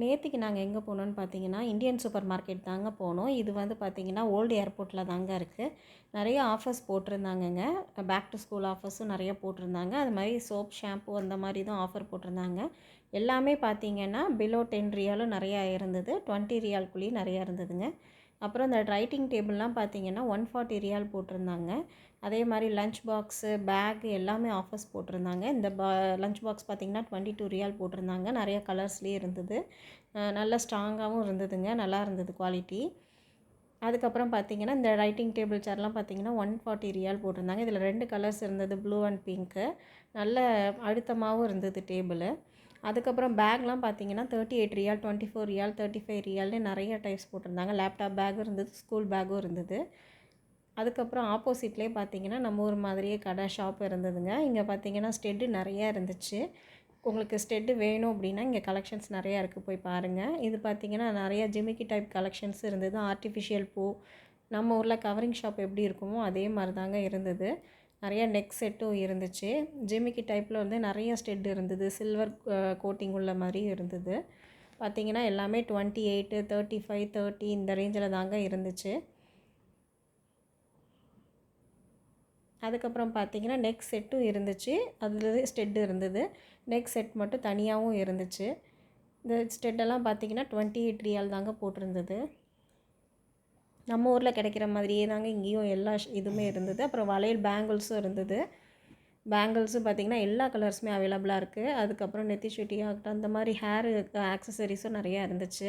நேத்திக்கு நாங்க எங்க போனோம்னு பார்த்தீங்கன்னா, இந்தியன் சூப்பர் மார்க்கெட் தாங்க போனோம். இது வந்து பார்த்தீங்கன்னா, ஓல்டு ஏர்போர்ட்ல தாங்க இருக்கு. நெறைய ஆஃபர்ஸ் போட்டிருந்தாங்கங்க. பேக் டு ஸ்கூல் ஆஃபர்ஸும் நெறைய போட்டிருந்தாங்க. அது மாரி சோப், ஷாம்பு அந்த மாரி தான் ஆஃபர் போட்டிருந்தாங்க. எல்லாமே பார்த்தீங்கன்னா, பிலோ 10 ரியாலும் நெறையா இருந்தது. 20 ரியால்குள்ளேயும் நெறையா இருந்ததுங்க. அப்புறம் இந்த ரைட்டிங் டேபிள்லாம் பார்த்தீங்கன்னா, 140 ரியால் போட்டிருந்தாங்க. அதே மாரி லஞ்ச் பாக்ஸு, பேக் எல்லாமே ஆஃபர்ஸ் போட்டிருந்தாங்க. இந்த லஞ்ச் பாக்ஸ் பார்த்தீங்கன்னா, 22 ரியால் போட்டிருந்தாங்க. நெறைய கலர்ஸ்லேயே இருந்தது. நல்ல ஸ்ட்ராங்காகவும் இருந்ததுங்க. நல்லா இருந்தது குவாலிட்டி. அதுக்கப்புறம் பார்த்தீங்கன்னா, இந்த ரைட்டிங் டேபிள் சேர்லாம் பார்த்தீங்கன்னா, 140 ரியால் போட்டிருந்தாங்க. இதில் 2 கலர்ஸ் இருந்தது. Blue and pink. நல்ல அழுத்தமாகவும் இருந்தது டேபிளு. அதுக்கப்புறம் பேக்லாம் பார்த்தீங்கன்னா, 38 ரியால், 24 ரியால், 35 ரியால்னு நிறைய டைப்ஸ் போட்டிருந்தாங்க. லேப்டாப் பேக்கும் இருந்தது, ஸ்கூல் பேக்கும் இருந்தது. அதுக்கப்புறம் ஆப்போசிட்லேயே பார்த்தீங்கன்னா, நம்ம ஊர் மாதிரியே கடை, ஷாப் இருந்ததுங்க. இங்கே பார்த்தீங்கன்னா, ஸ்டெட்டு நிறையா இருந்துச்சு. உங்களுக்கு ஸ்டெட்டு வேணும் அப்படின்னா, இங்கே கலெக்ஷன்ஸ் நிறையா இருக்குது, போய் பாருங்கள். இது பார்த்தீங்கன்னா, நிறையா ஜிமிக்கி டைப் கலெக்ஷன்ஸ் இருந்தது. ஆர்டிஃபிஷியல் பூ, நம்ம ஊரில் கவரிங் ஷாப் எப்படி இருக்குமோ அதே மாதிரி தாங்க இருந்தது. நிறையா நெக் செட்டும் இருந்துச்சு. ஜிமிக்கி டைப்பில் வந்து நிறைய ஸ்டெட் இருந்தது. சில்வர் கோட்டிங் உள்ள மாதிரி இருந்தது. பார்த்தீங்கன்னா எல்லாமே 28, 35, 30 இந்த ரேஞ்சில் தாங்க இருந்துச்சு. அதுக்கப்புறம் பார்த்தீங்கன்னா நெக் செட்டும் இருந்துச்சு. அதில் ஸ்டெட் இருந்தது. நெக் செட் மட்டும் தனியாகவும் இருந்துச்சு. இந்த ஸ்டெட்டெல்லாம் பார்த்தீங்கன்னா 28 ரியால் தாங்க போட்டிருந்தது. நம்ம ஊரில் கிடைக்கிற மாதிரியே தாங்க இங்கேயும் எல்லா இதுவுமே இருந்தது. அப்புறம் வளையல் பேங்கிள்ஸும் இருந்தது. பேங்கிள்ஸும் பார்த்திங்கன்னா எல்லா கலர்ஸுமே அவைலபிளாக இருக்குது. அதுக்கப்புறம் நெத்தி சுட்டி ஆகட்டும், அந்த மாதிரி ஹேர் ஆக்சசரிஸும் நிறையா இருந்துச்சு.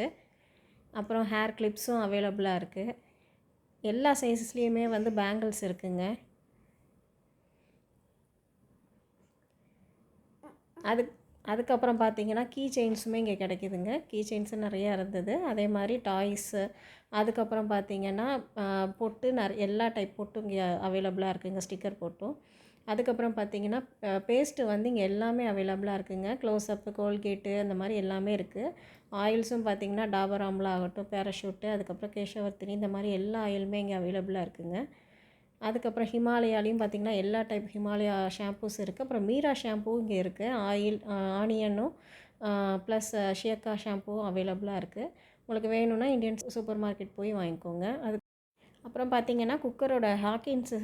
அப்புறம் ஹேர் கிளிப்ஸும் அவைலபிளாக இருக்குது. எல்லா சைஸஸ்லேயுமே வந்து பேங்கிள்ஸ் இருக்குங்க. அதுக்கப்புறம் பார்த்தீங்கன்னா கீ செயின்ஸுமே இங்கே கிடைக்கிதுங்க. கீ செயின்ஸும் நிறையா இருந்தது. அதே மாதிரி டாய்ஸு, அதுக்கப்புறம் பார்த்தீங்கன்னா பொட்டு எல்லா டைப் பொட்டும் இங்கே அவைலபிளாக இருக்குதுங்க, ஸ்டிக்கர் பொட்டும். அதுக்கப்புறம் பார்த்தீங்கன்னா பேஸ்ட்டு வந்து இங்கே எல்லாமே அவைலபிளாக இருக்குதுங்க. க்ளோஸ்அப்பு, கோல்கேட்டு அந்த மாதிரி எல்லாமே இருக்குது. ஆயில்ஸும் பார்த்தீங்கன்னா டாபர் ஆம்லா ஆகட்டும், பேராஷூட்டு, அதுக்கப்புறம் கேஷவர்த்தினி, இந்த மாதிரி எல்லா ஆயிலுமே இங்கே அவைலபிளாக இருக்குதுங்க. அதுக்கப்புறம் ஹிமாலயாலையும் பார்த்திங்கன்னா எல்லா டைப் ஹிமாலயா ஷாம்பூஸ் இருக்குது. அப்புறம் மீரா ஷாம்பூவும் இங்கே இருக்குது. ஆனியனும் ப்ளஸ் ஷியக்கா ஷாம்பூவும் அவைலபிளாக இருக்குது. உங்களுக்கு வேணும்னா இந்தியன் சூப்பர் மார்க்கெட் போய் வாங்கிக்கோங்க. அப்புறம் பார்த்திங்கன்னா குக்கரோட ஹாக்கின்ஸு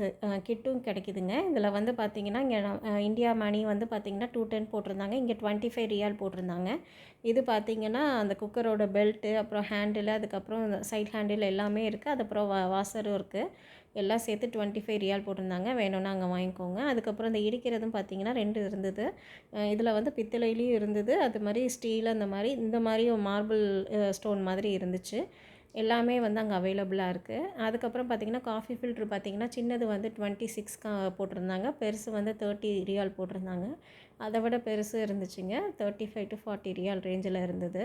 கிட்டும் கிடைக்குதுங்க. இதில் வந்து பார்த்திங்கன்னா இங்கே இந்தியா மணி வந்து பார்த்திங்கன்னா 210 போட்டிருந்தாங்க. இங்கே 25 ரியால் போட்டிருந்தாங்க. இது பார்த்திங்கன்னா அந்த குக்கரோட பெல்ட்டு, அப்புறம் ஹேண்டில், அதுக்கப்புறம் சைட் ஹேண்டில் எல்லாமே இருக்குது. அதுக்கப்புறம் வாசரும் இருக்குது. எல்லாம் சேர்த்து 25 ரியால் போட்டிருந்தாங்க. வேணும்னா அங்கே வாங்கிக்கோங்க. அதுக்கப்புறம் இந்த இடிக்கிறதும் பார்த்திங்கன்னா 2 இருந்தது. இதில் வந்து பித்தளையிலையும் இருந்தது, அது மாதிரி ஸ்டீல், அந்த மாதிரி இந்த மாதிரியும் மார்பிள் ஸ்டோன் மாதிரி இருந்துச்சு. எல்லாமே வந்து அங்கே அவைலபிளாக இருக்குது. அதுக்கப்புறம் பார்த்திங்கன்னா காஃபி ஃபில்ட்ரு பார்த்திங்கன்னா சின்னது வந்து 26 போட்டிருந்தாங்க. பெருசு வந்து 30 ரியால் போட்டிருந்தாங்க. அதை விட பெருசு இருந்துச்சுங்க. 35 to 40 ரியால் ரேஞ்சில் இருந்தது.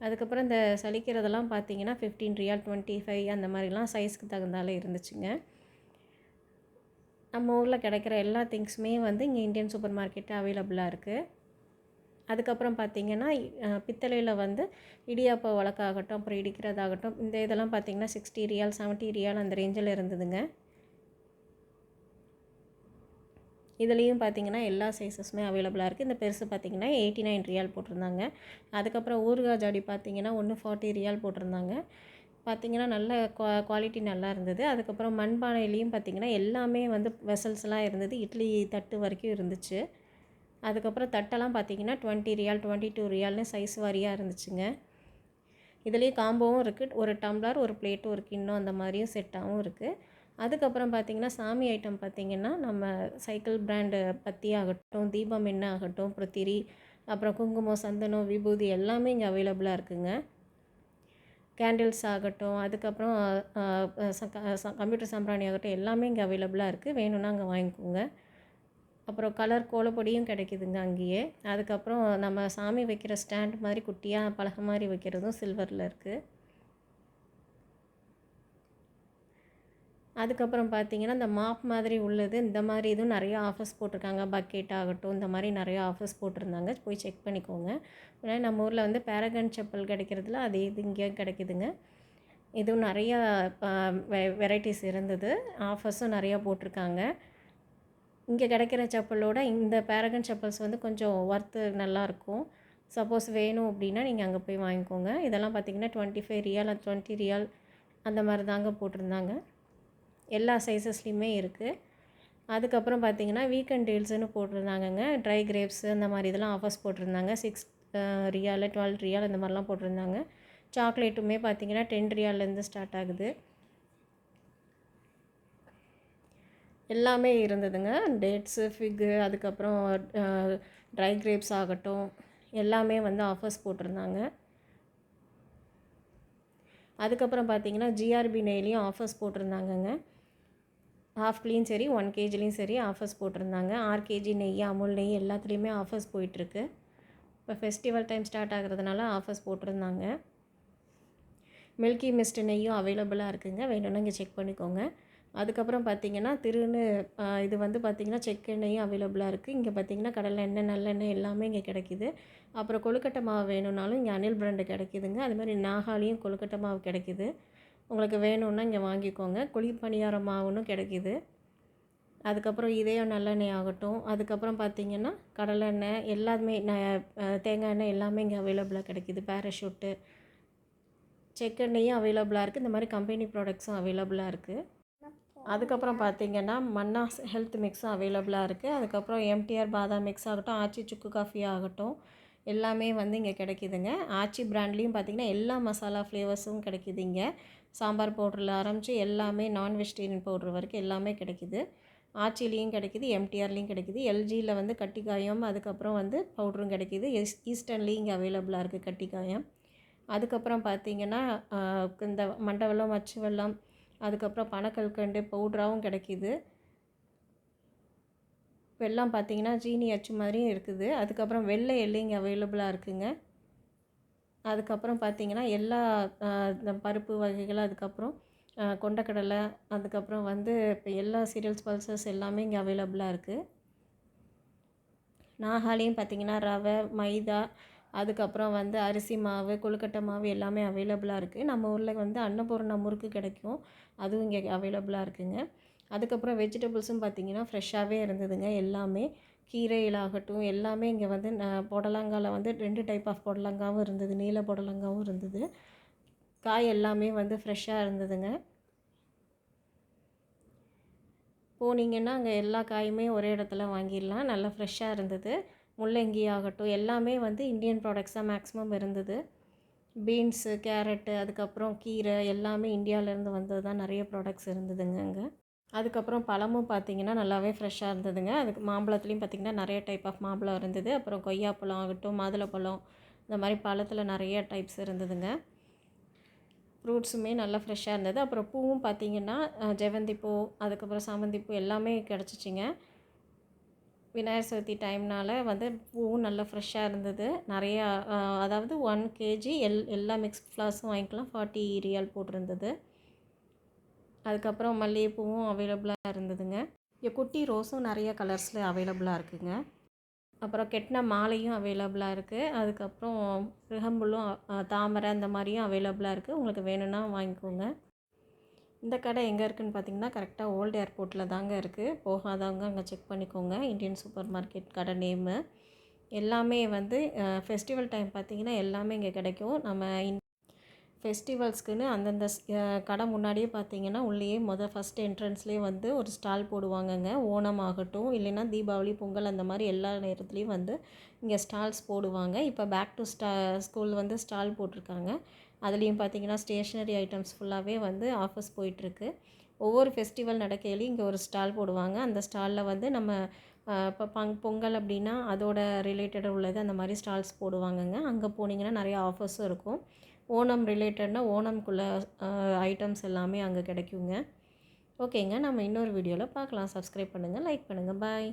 அதுக்கப்புறம் இந்த சலிக்கிறதெல்லாம் பார்த்திங்கன்னா 15 ரியால், 25 அந்த மாதிரிலாம் சைஸ்க்கு தகுந்தாலே இருந்துச்சுங்க. நம்ம ஊரில் கிடைக்கிற எல்லா திங்ஸுமே வந்து இங்கே இந்தியன் சூப்பர் மார்க்கெட்டில் அவைலபிளாக இருக்குது. அதுக்கப்புறம் பார்த்திங்கன்னா பித்தளையில் வந்து இடியாப்ப உலக்காகட்டும், அப்புறம் இடிக்கிறதாகட்டும், இந்த இதெல்லாம் பார்த்திங்கன்னா 60 ரியால், 70 ரியால் அந்த ரேஞ்சில் இருந்ததுங்க. இதுலேயும் பார்த்திங்கன்னா எல்லா சைஸஸுமே அவைலபிளாக இருக்குது. இந்த பெருசு பார்த்திங்கன்னா 89 ரியால் போட்டிருந்தாங்க. அதுக்கப்புறம் ஊறுகாய் ஜாடி பார்த்திங்கன்னா 140 ரியால் போட்டிருந்தாங்க. பார்த்திங்கன்னா நல்ல குவாலிட்டி நல்லா இருந்தது. அதுக்கப்புறம் மண்பானையிலையும் பார்த்திங்கன்னா எல்லாமே வந்து வெசல்ஸ்லாம் இருந்தது. இட்லி தட்டு வரைக்கும் இருந்துச்சு. அதுக்கப்புறம் தட்டெல்லாம் பார்த்திங்கன்னா 20 ரியால், 22 ரியால்னு சைஸ் வாரியாக இருந்துச்சுங்க. இதுலேயே காம்போவும் இருக்குது. ஒரு டம்ளர், ஒரு பிளேட்டு, ஒரு கிண்ணம் அந்த மாதிரியும் செட்டாகவும் இருக்குது. அதுக்கப்புறம் பார்த்திங்கன்னா சாமி ஐட்டம் பார்த்திங்கன்னா நம்ம சைக்கிள் பிராண்டு பத்தி ஆகட்டும், தீபம் எண்ணெய் ஆகட்டும், அப்புறம் திரி, அப்புறம் குங்குமம், சந்தனம், விபூதி எல்லாமே இங்கே அவைலபிளாக இருக்குதுங்க. கேண்டில்ஸ் ஆகட்டும், அதுக்கப்புறம் கம்ப்யூட்டர் சாம்பிராணி ஆகட்டும், எல்லாமே இங்கே அவைலபிளாக இருக்குது. வேணும்னா அங்கே வாங்கிக்கோங்க. அப்புறம் கலர் கோலப்பொடியும் கிடைக்குதுங்க அங்கேயே. அதுக்கப்புறம் நம்ம சாமி வைக்கிற ஸ்டாண்ட் மாதிரி குட்டியாக பலகை மாதிரி வைக்கிறதும் சில்வரில் இருக்குது. அதுக்கப்புறம் பார்த்திங்கன்னா இந்த மாப் மாதிரி உள்ளது, இந்த மாதிரி இதுவும் நிறையா ஆஃபர்ஸ் போட்டிருக்காங்க. பக்கெட் ஆகட்டும், இந்த மாதிரி நிறையா ஆஃபர்ஸ் போட்டிருந்தாங்க. போய் செக் பண்ணிக்கோங்க. ஏன்னா நம்ம ஊரில் வந்து பேரகன் செப்பல் கிடைக்கிறதுல அது இது இங்கேயும் கிடைக்குதுங்க. இதுவும் நிறையா வெரைட்டிஸ் இருந்தது. ஆஃபர்ஸும் நிறையா போட்டிருக்காங்க. இங்கே கிடைக்கிற செப்பலோட இந்த பேரகன் செப்பல்ஸ் வந்து கொஞ்சம் ஒர்த்து நல்லாயிருக்கும். சப்போஸ் வேணும் அப்படின்னா நீங்கள் அங்கே போய் வாங்கிக்கோங்க. இதெல்லாம் பார்த்திங்கன்னா 25 ரியால் 20 ரியால் அந்த மாதிரி தாங்க போட்டிருந்தாங்க. எல்லா சைஸஸ்லேயுமே இருக்குது. அதுக்கப்புறம் பார்த்திங்கன்னா வீக்கெண்ட் டீல்ஸுன்னு போட்டிருந்தாங்கங்க. ட்ரை கிரேப்ஸு அந்த மாதிரி இதெல்லாம் ஆஃபர்ஸ் போட்டிருந்தாங்க. 6 ரியால் 12 ரியால் இந்த மாதிரிலாம் போட்டிருந்தாங்க. சாக்லேட்டுமே பார்த்திங்கன்னா 10 ரியால்லேருந்து ஸ்டார்ட் ஆகுது. எல்லாமே இருந்ததுங்க. டேட்ஸு, ஃபிக்கு, அதுக்கப்புறம் ட்ரை கிரேப்ஸ் ஆகட்டும் எல்லாமே வந்து ஆஃபர்ஸ் போட்டிருந்தாங்க. அதுக்கப்புறம் பார்த்திங்கன்னா ஜிஆர்பி நெய்லேயும் ஆஃபர்ஸ் போட்டிருந்தாங்கங்க. ஹாஃப் கிலோயும் சரி 1 கேஜிலையும் சரி ஆஃபர்ஸ் போட்டிருந்தாங்க. 6 கேஜி நெய், அமுல் நெய் எல்லாத்துலேயுமே ஆஃபர்ஸ் போயிட்டுருக்கு. இப்போ ஃபெஸ்டிவல் டைம் ஸ்டார்ட் ஆகிறதுனால ஆஃபர்ஸ் போட்டிருந்தாங்க. மில்கி மிஸ்ட் நெய்யும் அவைலபிளாக இருக்குதுங்க. வேணும்னா இங்கே செக் பண்ணிக்கோங்க. அதுக்கப்புறம் பார்த்திங்கன்னா திருன்னு இது வந்து பார்த்திங்கன்னா செக்கெண்ணெயும் அவைலபிளாக இருக்குது. இங்கே பார்த்திங்கன்னா கடலை எண்ணெய், நல்லெண்ணெய் எல்லாமே இங்கே கிடைக்கிது. அப்புறம் கொழுக்கட்டை மாவு வேணும்னாலும் இங்கே அனில் பிராண்டு கிடைக்கிதுங்க. அதுமாதிரி நாகாலையும் கொழுக்கட்டை மாவு கிடைக்கிது. உங்களுக்கு வேணும்னா இங்கே வாங்கிக்கோங்க. குழி பணியார மாவுன்னு கிடைக்கிது. அதுக்கப்புறம் இதயம் நல்லெண்ணெய் ஆகட்டும், அதுக்கப்புறம் பார்த்திங்கன்னா கடலெண்ணெய் எல்லாமே தேங்காய் எண்ணெய் எல்லாமே இங்கே அவைலபிளாக கிடைக்கிது. பேராஷூட்டு செக்கெண்ணெயும் அவைலபிளாக இருக்குது. இந்த மாதிரி கம்பெனி ப்ராடக்ட்ஸும் அவைலபிளாக இருக்குது. அதுக்கப்புறம் பார்த்திங்கன்னா மன்னா ஹெல்த் மிக்ஸும் அவைலபிளாக இருக்குது. அதுக்கப்புறம் எம்டிஆர் பாதாம் மிக்ஸ் ஆகட்டும், ஆச்சி சுக்கு காஃபி ஆகட்டும் எல்லாமே வந்து இங்கே கிடைக்கிதுங்க. ஆச்சி பிராண்ட்லேயும் பார்த்திங்கன்னா எல்லா மசாலா ஃப்ளேவர்ஸும் கிடைக்கிது. இங்கே சாம்பார் பவுடரில் ஆரம்பித்து எல்லாமே நான் வெஜிடேரியன் பவுட்ரு வரைக்கும் எல்லாமே கிடைக்கிது. ஆச்சிலையும் கிடைக்கிது, எம்டிஆர்லேயும் கிடைக்கிது. எல்ஜியில் வந்து கட்டிக்காயம், அதுக்கப்புறம் வந்து பவுட்ரும் கிடைக்கிது. ஈஸ்டர்ன்லேயும் இங்கே அவைலபிளாக இருக்குது கட்டிக்காயம். அதுக்கப்புறம் பார்த்திங்கன்னா இந்த மண்டவெல்லம், அச்சு வெல்லம், அதுக்கப்புறம் பனக்கல்கண்டு பவுட்ராகவும் கிடைக்கிது. வெல்லம் பார்த்திங்கன்னா சீனி அச்சு மாதிரியும் இருக்குது. அதுக்கப்புறம் வெள்ளை எள்ளு இங்கே அவைலபிளாக இருக்குதுங்க. அதுக்கப்புறம் பார்த்திங்கன்னா எல்லா இந்த பருப்பு வகைகள், அதுக்கப்புறம் கொண்டக்கடலை, அதுக்கப்புறம் வந்து இப்போ எல்லா சீரியல்ஸ் பல்சஸ் எல்லாமே இங்கே அவைலபிளாக இருக்குது. நாகாலையும் பார்த்திங்கன்னா ரவை, மைதா, அதுக்கப்புறம் வந்து அரிசி மாவு, கொழுக்கட்டை மாவு எல்லாமே அவைலபிளாக இருக்குது. நம்ம ஊரில் வந்து அன்னபூர்ணா முறுக்கு கிடைக்கும், அதுவும் இங்கே அவைலபிளாக இருக்குதுங்க. அதுக்கப்புறம் வெஜிடபிள்ஸும் பார்த்திங்கன்னா ஃப்ரெஷ்ஷாகவே இருந்ததுங்க. எல்லாமே கீரைகளாகட்டும் எல்லாமே இங்கே வந்து புடலங்காயில் வந்து 2 டைப் ஆஃப் புடலங்காவும் இருந்தது, நீல புடலங்காவும் இருந்தது. காய் எல்லாமே வந்து ஃப்ரெஷ்ஷாக இருந்ததுங்க. போனீங்கன்னா அங்கே எல்லா காயுமே ஒரே இடத்துல வாங்கிடலாம். நல்லா ஃப்ரெஷ்ஷாக இருந்தது. முள்ளங்கி ஆகட்டும் எல்லாமே வந்து இந்தியன் ப்ராடக்ட்ஸ் தான் மேக்ஸிமம் இருந்தது. பீன்ஸு, கேரட்டு, அதுக்கப்புறம் கீரை எல்லாமே இந்தியாவிலேருந்து வந்தது தான் நிறைய ப்ராடக்ட்ஸ் இருந்ததுங்க அங்கே. அதுக்கப்புறம் பழமும் பார்த்திங்கன்னா நல்லாவே ஃப்ரெஷ்ஷாக இருந்ததுங்க. அதுக்கு மாம்பழத்துலேயும் பார்த்திங்கன்னா நிறைய டைப் ஆஃப் மாம்பழம் இருந்தது. அப்புறம் கொய்யாப்பழம் ஆகட்டும், மாதுளப்பழம், இந்த மாதிரி பழத்தில் நிறைய டைப்ஸ் இருந்ததுங்க. ஃப்ரூட்ஸுமே நல்லா ஃப்ரெஷ்ஷாக இருந்தது. அப்புறம் பூவும் பார்த்திங்கன்னா ஜெவந்தி பூ, அதுக்கப்புறம் சாமந்தி பூ எல்லாமே கிடச்சிச்சிங்க. விநாயகர் சதுர்த்தி டைம்னால் வந்து பூவும் நல்லா ஃப்ரெஷ்ஷாக இருந்தது. நிறையா அதாவது 1 கேஜி எல்லா மிக்ஸ் ஃப்ளவர்ஸும் வாங்கிக்கலாம். 40 ரியால் போட்டிருந்தது. அதுக்கப்புறம் மல்லிகைப்பூவும் அவைலபிளாக இருந்ததுங்க. இங்கே குட்டி ரோஸும் நிறைய கலர்ஸில் அவைலபிளாக இருக்குதுங்க. அப்புறம் கெட்டின மாலையும் அவைலபிளாக இருக்குது. அதுக்கப்புறம் ரிஹம்புல்லும் தாமரை அந்த மாதிரியும் அவைலபிளாக இருக்குது. உங்களுக்கு வேணும்னா வாங்கிக்கோங்க. இந்த கடை எங்கே இருக்குதுன்னு பார்த்திங்கன்னா கரெக்டாக ஓல்டு ஏர்போர்ட்டில் தாங்க இருக்குது. போகாதவங்க அங்கே செக் பண்ணிக்கோங்க. இந்தியன் சூப்பர் மார்க்கெட் கடை நேமு. எல்லாமே வந்து ஃபெஸ்டிவல் டைம் பார்த்திங்கன்னா எல்லாமே இங்கே கிடைக்கும். நம்ம ஃபெஸ்டிவல்ஸ்க்குன்னு அந்தந்த கடை முன்னாடியே பார்த்திங்கன்னா உள்ளேயே ஃபஸ்ட் என்ட்ரன்ஸ்லேயே வந்து ஒரு ஸ்டால் போடுவாங்கங்க. ஓணம் ஆகட்டும், இல்லைன்னா தீபாவளி, பொங்கல் அந்த மாதிரி எல்லா நேரத்துலேயும் வந்து இங்கே ஸ்டால்ஸ் போடுவாங்க. இப்போ பேக் டு ஸ்கூல் வந்து ஸ்டால் போட்டிருக்காங்க. அதுலேயும் பார்த்திங்கன்னா ஸ்டேஷ்னரி ஐட்டம்ஸ் ஃபுல்லாகவே வந்து ஆஃபர்ஸ் போயிட்டுருக்கு. ஒவ்வொரு ஃபெஸ்டிவல் நடக்கையிலையும் இங்கே ஒரு ஸ்டால் போடுவாங்க. அந்த ஸ்டாலில் வந்து நம்ம இப்போ பொங்கல் அப்படின்னா அதோட ரிலேட்டடாக உள்ளது அந்த மாதிரி ஸ்டால்ஸ் போடுவாங்கங்க. அங்கே போனீங்கன்னா நிறையா ஆஃபர்ஸும் இருக்கும். ஓணம் ரிலேட்டட்னா ஓணம்குள்ள ஐட்டம்ஸ் எல்லாமே அங்கே கிடைக்குங்க. ஓகேங்க, நம்ம இன்னொரு வீடியோவில் பார்க்கலாம். சப்ஸ்கிரைப் பண்ணுங்கள், லைக் பண்ணுங்கள். பாய்.